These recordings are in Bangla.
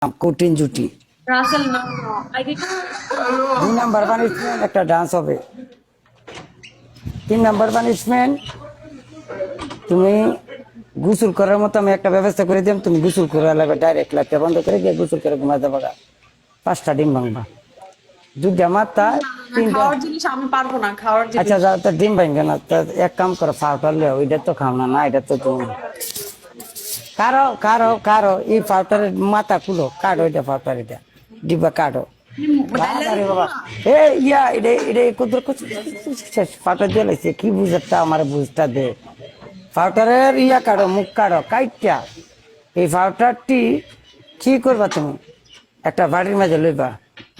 কঠিন জুটি রাসেল না আইডি 2 নাম্বার পানিশমেন্ট একটা ডান্স হবে। 3 নাম্বার পানিশমেন্ট তুমি গোসল করার মতো আমি একটা ব্যবস্থা করে দিলাম, তুমি গোসল করে লাগবে, ডাইরেক্ট লাইটটা বন্ধ করে দিয়ে গোসল করে ঘুমা যাবা। 5টা ডিম ভাঙবা, 2টা মাথা, 3টা। খাওয়ার জিনিস আমি পারবো না খাওয়ার জিনিস। আচ্ছা যাও, তো ডিম ভাঙবে না তো এক কাম করো, ফাউটার লিও, ওইটা তো খাও না, না এটা তো তুমি কারো কারো কারো এই ফাউটারের মাথা খুলো, কাটো এটা ফাউটার, এটা ডিব্বা কাটো। বাবারে বাবা, এ ইয়া এটা এটা কুদ্র ফাউটার দিয়ে লাইছে, কি বুঝাটা আমার বুঝটা দে। ফাউটারের ইয়া কাটো, মুখ কাটো, কাইটা এই ফাউটারটি কি করবা তুমি, একটা বাড়ির মাঝে লইবা,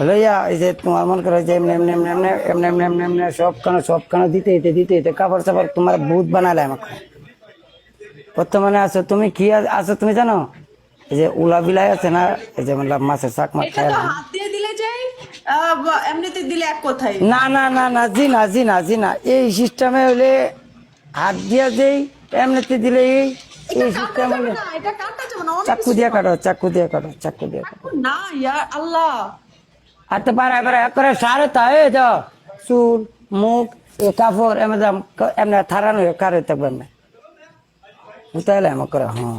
লইয়া এই যে তোমার মন করে যে এমনি এমনি এমনি এমনি এমনি এমনি এমনি এমনি সব কানো দিতে কাপড় চাপড় তোমার ভূত বানালে আমাকে। বর্তমানে আছো তুমি, কি আছো তুমি জানো, এই যে উলা বিলাই আছে না, এই যে মাছের শাক মাছ এটা খায় তো হাত দিয়ে দিলে যাই, এমনিতে দিলে এক কথাই। না না না না, জি না এই সিস্টেমে হইলে হাত দিয়া দেই, এমনিতে দিলে এই সিস্টেম হইলে এটা কাটা যাবে না, অনেক চাকু দিয়ে কাটো, চাকু দিয়ে কাটো, চাকু দিয়ে কাটো। না ইয়ার আল্লাহ। হাতে পাড়ায় পাড়ায় করে সারে তা এই যাও, চুল মুখ এ কাপড় এমনি থারানো কার থাকবে না, বুঝতে আমার করে। হ্যাঁ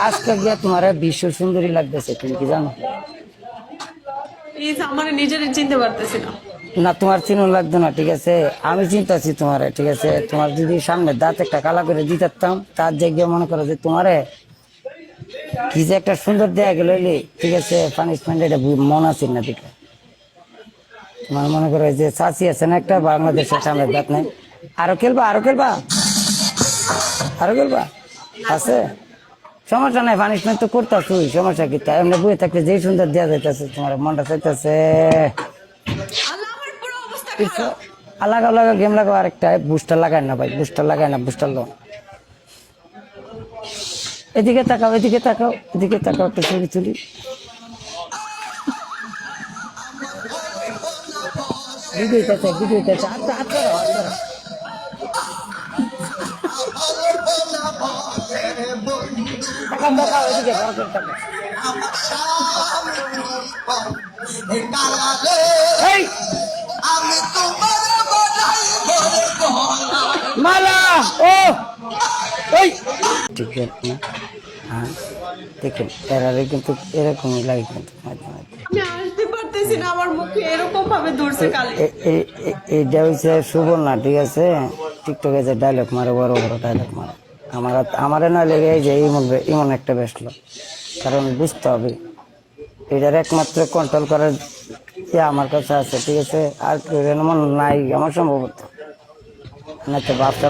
আজকে গিয়া তোমার বিশ্ব সুন্দরী লাগতেছে, তুমি কি জানো? প্লিজ আমার নিজেরই চিনতে পারতেছি না। না তোমার চিনো লাগতো না, ঠিক আছে আমি চিন্তাছি তোমার, ঠিক আছে তোমার যদি সামনে দাঁত একটা কালা করে দিতাম, তার জায়গায় মনে করো যে তোমারে কি যে একটা সুন্দর দেয়া গেল, ঠিক আছে পানিশমেন্ট এটা মন আছে না দিকে। তোমার মনে করো যে চাষি আছে না একটা, বাংলাদেশের সামনে দাঁত নাই, আরো খেলবা আছে সমস্যা নাই, পানিশমেন্ট তো করতেছুই, সমস্যা কি, তাই এমনি বইয়ে থাকলে যেই সুন্দর দেওয়া যাইতেছে, তোমার মনটা চাইতেছে আল্লাহ আমার পুরো অবস্থা খারাপ। আলাদা গেম লাগাও, আরেকটা বুস্টার লাগায় না ভাই, বুস্টার লো। এদিকে তাকাও একটা ছবি তুলি। ভিডিওতে আচ্ছা দেখাও এদিকে এই মালা ও ওই ঠিক আছে না? হ্যাঁ দেখুন এরারে কিন্তু এরকমই লাগে কিন্তু মাঝে মাঝে। আমি আসতে পারতেছি না, আমার মুখে এরকম ভাবে ধরছে কালি। এইটা হচ্ছে সুবর্ণা, ঠিক আছে টিকটকে যে ডায়লগ মারে, বড় ডায়লগ মারে, আমারে না লেগে এই যে ইমন একটা বেসলো, কারণ বুঝতে হবে এটার একমাত্র কন্ট্রোল করার আমার কাছে আছে, ঠিক আছে আর কেউ নাই আমার সম্ভবত, না তো বাপটা